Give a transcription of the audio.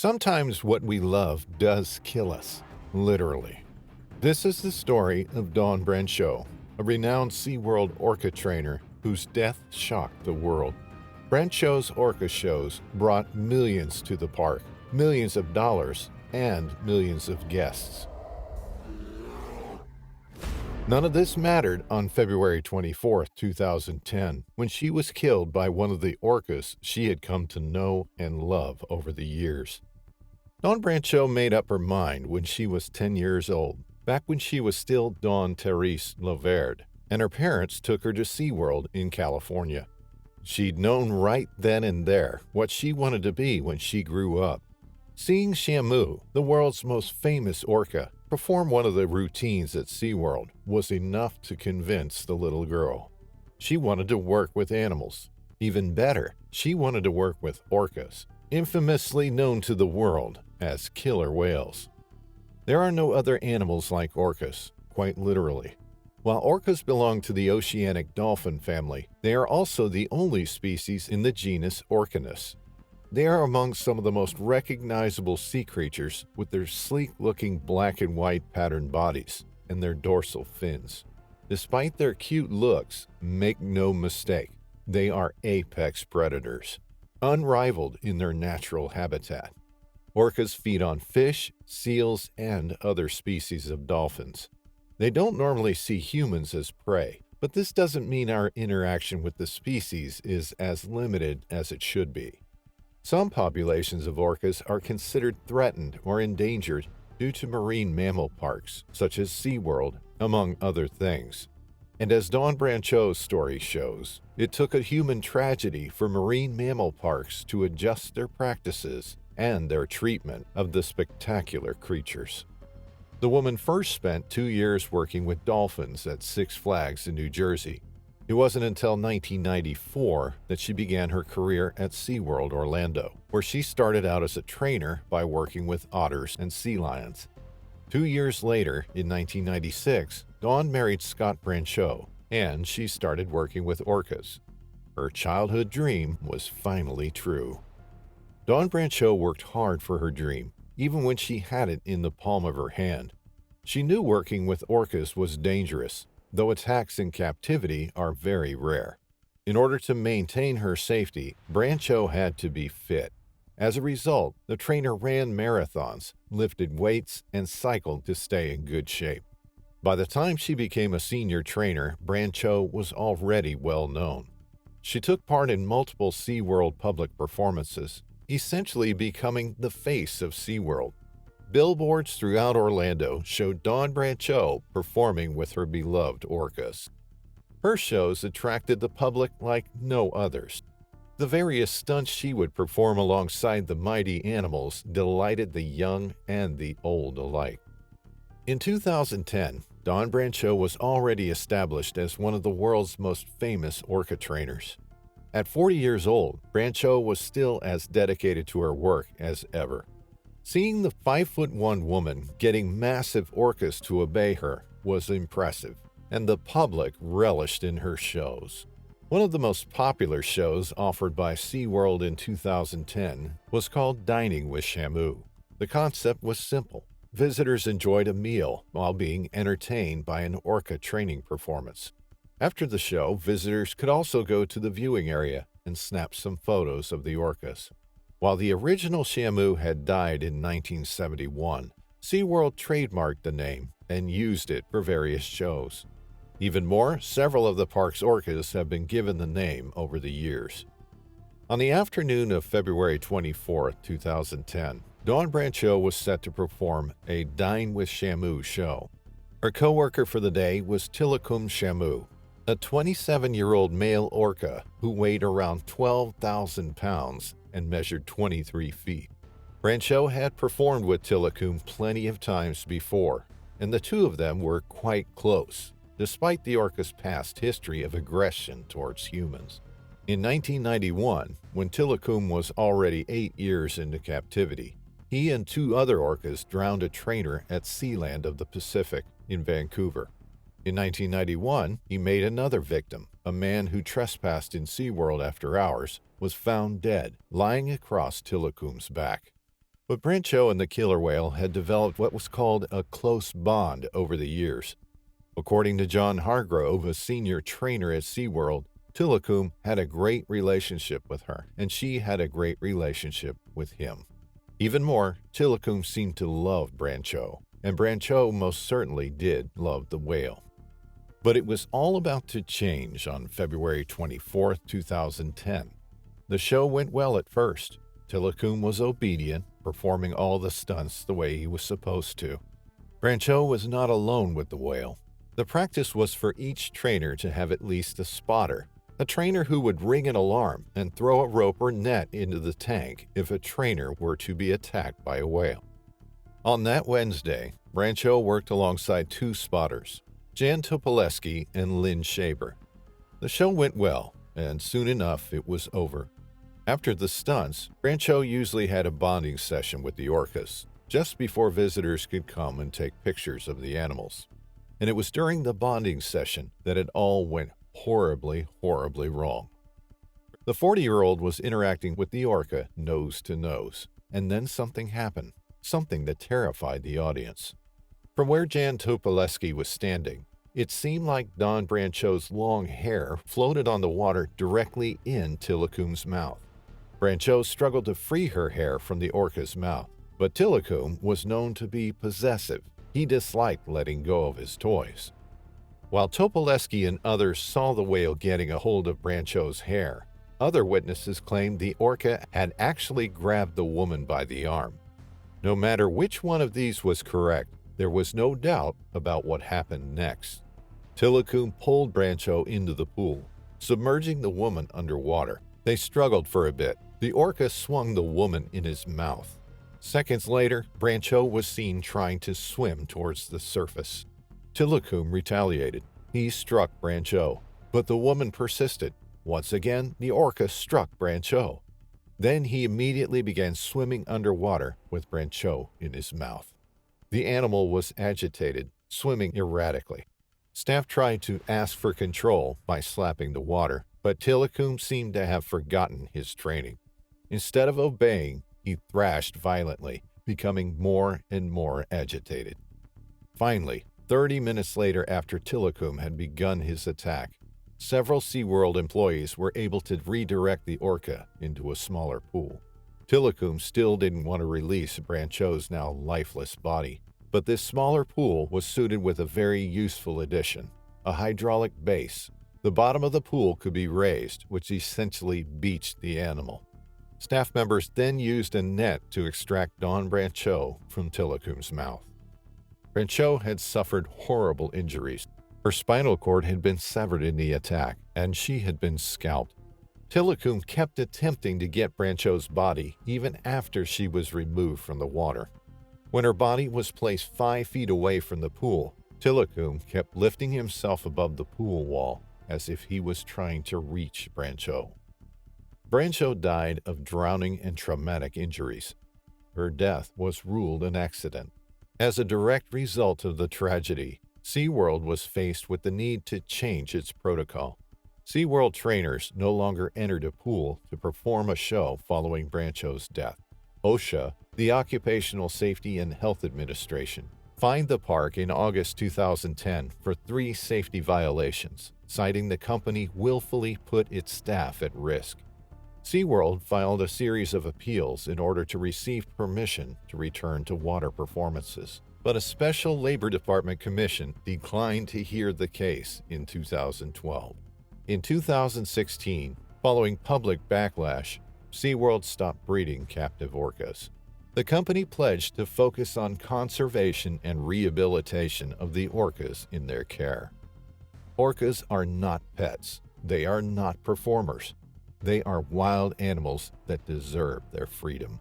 Sometimes what we love does kill us, literally. This is the story of Dawn Brancheau, a renowned Seaworld orca trainer whose death shocked the world. Brancheau's orca shows brought millions to the park, millions of dollars, and millions of guests. None of this mattered on February 24, 2010, when she was killed by one of the orcas she had come to know and love over the years. Dawn Brancheau made up her mind when she was 10 years old, back when she was still Dawn Therese LoVerde, and her parents took her to Seaworld in California. She'd known right then and there what she wanted to be when she grew up. Seeing Shamu, the world's most famous orca, perform one of the routines at Seaworld was enough to convince the little girl. She wanted to work with animals. Even better, she wanted to work with orcas, infamously known to the world as killer whales. There are no other animals like orcas, quite literally. While orcas belong to the oceanic dolphin family, they are also the only species in the genus Orcanus. They are among some of the most recognizable sea creatures with their sleek-looking black and white patterned bodies and their dorsal fins. Despite their cute looks, make no mistake, they are apex predators, unrivaled in their natural habitat. Orcas feed on fish, seals, and other species of dolphins. They don't normally see humans as prey, but this doesn't mean our interaction with the species is as limited as it should be. Some populations of orcas are considered threatened or endangered due to marine mammal parks, such as Seaworld, among other things. And as Dawn Brancheau's story shows, it took a human tragedy for marine mammal parks to adjust their practices and their treatment of the spectacular creatures. The woman first spent 2 years working with dolphins at Six Flags in New Jersey. It wasn't until 1994 that she began her career at SeaWorld Orlando, where she started out as a trainer by working with otters and sea lions. 2 years later, in 1996, Dawn married Scott Brancheau, and she started working with orcas. Her childhood dream was finally true. Dawn Brancheau worked hard for her dream, even when she had it in the palm of her hand. She knew working with orcas was dangerous, though attacks in captivity are very rare. In order to maintain her safety, Brancheau had to be fit. As a result, the trainer ran marathons, lifted weights, and cycled to stay in good shape. By the time she became a senior trainer, Brancheau was already well known. She took part in multiple SeaWorld public performances, essentially becoming the face of SeaWorld. Billboards throughout Orlando showed Dawn Brancheau performing with her beloved orcas. Her shows attracted the public like no others. The various stunts she would perform alongside the mighty animals delighted the young and the old alike. In 2010, Dawn Brancheau was already established as one of the world's most famous orca trainers. At 40 years old, Brancheau was still as dedicated to her work as ever. Seeing the 5'1" woman getting massive orcas to obey her was impressive, and the public relished in her shows. One of the most popular shows offered by SeaWorld in 2010 was called Dining with Shamu. The concept was simple. Visitors enjoyed a meal while being entertained by an orca training performance. After the show, visitors could also go to the viewing area and snap some photos of the orcas. While the original Shamu had died in 1971, SeaWorld trademarked the name and used it for various shows. Even more, several of the park's orcas have been given the name over the years. On the afternoon of February 24, 2010, Dawn Brancheau was set to perform a Dine with Shamu show. Her co-worker for the day was Tilikum Shamu, a 27-year-old male orca who weighed around 12,000 pounds and measured 23 feet. Brancheau had performed with Tilikum plenty of times before, and the two of them were quite close, despite the orca's past history of aggression towards humans. In 1991, when Tilikum was already 8 years into captivity, he and 2 other orcas drowned a trainer at Sealand of the Pacific in Vancouver. In 1991, he made another victim, a man who trespassed in SeaWorld after hours, was found dead, lying across Tilikum's back. But Brancheau and the killer whale had developed what was called a close bond over the years. According to John Hargrove, a senior trainer at Seaworld, Tilikum had a great relationship with her, and she had a great relationship with him. Even more, Tilikum seemed to love Brancheau, and Brancheau most certainly did love the whale. But it was all about to change on February 24, 2010. The show went well at first. Tilikum was obedient, performing all the stunts the way he was supposed to. Brancheau was not alone with the whale. The practice was for each trainer to have at least a spotter, a trainer who would ring an alarm and throw a rope or net into the tank if a trainer were to be attacked by a whale. On that Wednesday, Brancheau worked alongside two spotters, Jan Topoleski and Lynn Shaber. The show went well, and soon enough it was over. After the stunts, Brancheau usually had a bonding session with the orcas, just before visitors could come and take pictures of the animals. And it was during the bonding session that it all went horribly wrong. The 40-year-old was interacting with the orca nose to nose, and then something happened, something that terrified the audience. From where Jan Topoleski was standing, it seemed like Dawn Brancheau's long hair floated on the water directly in Tilikum's mouth. Brancheau struggled to free her hair from the orca's mouth, but Tilikum was known to be possessive. He disliked letting go of his toys. While Topoleski and others saw the whale getting a hold of Brancheau's hair, other witnesses claimed the orca had actually grabbed the woman by the arm. No matter which one of these was correct, there was no doubt about what happened next. Tilikum pulled Brancheau into the pool, submerging the woman underwater. They struggled for a bit. The orca swung the woman in his mouth. Seconds later, Brancheau was seen trying to swim towards the surface. Tilikum retaliated. He struck Brancheau, but the woman persisted. Once again, the orca struck Brancheau. Then he immediately began swimming underwater with Brancheau in his mouth. The animal was agitated, swimming erratically. Staff tried to ask for control by slapping the water, but Tilikum seemed to have forgotten his training. Instead of obeying, he thrashed violently, becoming more and more agitated. Finally, 30 minutes later after Tilikum had begun his attack, several Seaworld employees were able to redirect the orca into a smaller pool. Tilikum still didn't want to release Brancheau's now lifeless body, but this smaller pool was suited with a very useful addition, a hydraulic base. The bottom of the pool could be raised, which essentially beached the animal. Staff members then used a net to extract Dawn Brancheau from Tilikum's mouth. Brancheau had suffered horrible injuries. Her spinal cord had been severed in the attack, and she had been scalped. Tilikum kept attempting to get Brancheau's body even after she was removed from the water. When her body was placed 5 feet away from the pool, Tilikum kept lifting himself above the pool wall as if he was trying to reach Brancheau. Brancheau died of drowning and traumatic injuries. Her death was ruled an accident. As a direct result of the tragedy, Seaworld was faced with the need to change its protocol. Seaworld trainers no longer entered a pool to perform a show following Brancheau's death. OSHA, the Occupational Safety and Health Administration, fined the park in August 2010 for 3 safety violations, citing the company willfully put its staff at risk. Seaworld filed a series of appeals in order to receive permission to return to water performances, but a special Labor Department commission declined to hear the case in 2012. In 2016, following public backlash, Seaworld stopped breeding captive orcas. The company pledged to focus on conservation and rehabilitation of the orcas in their care. Orcas are not pets. They are not performers. They are wild animals that deserve their freedom.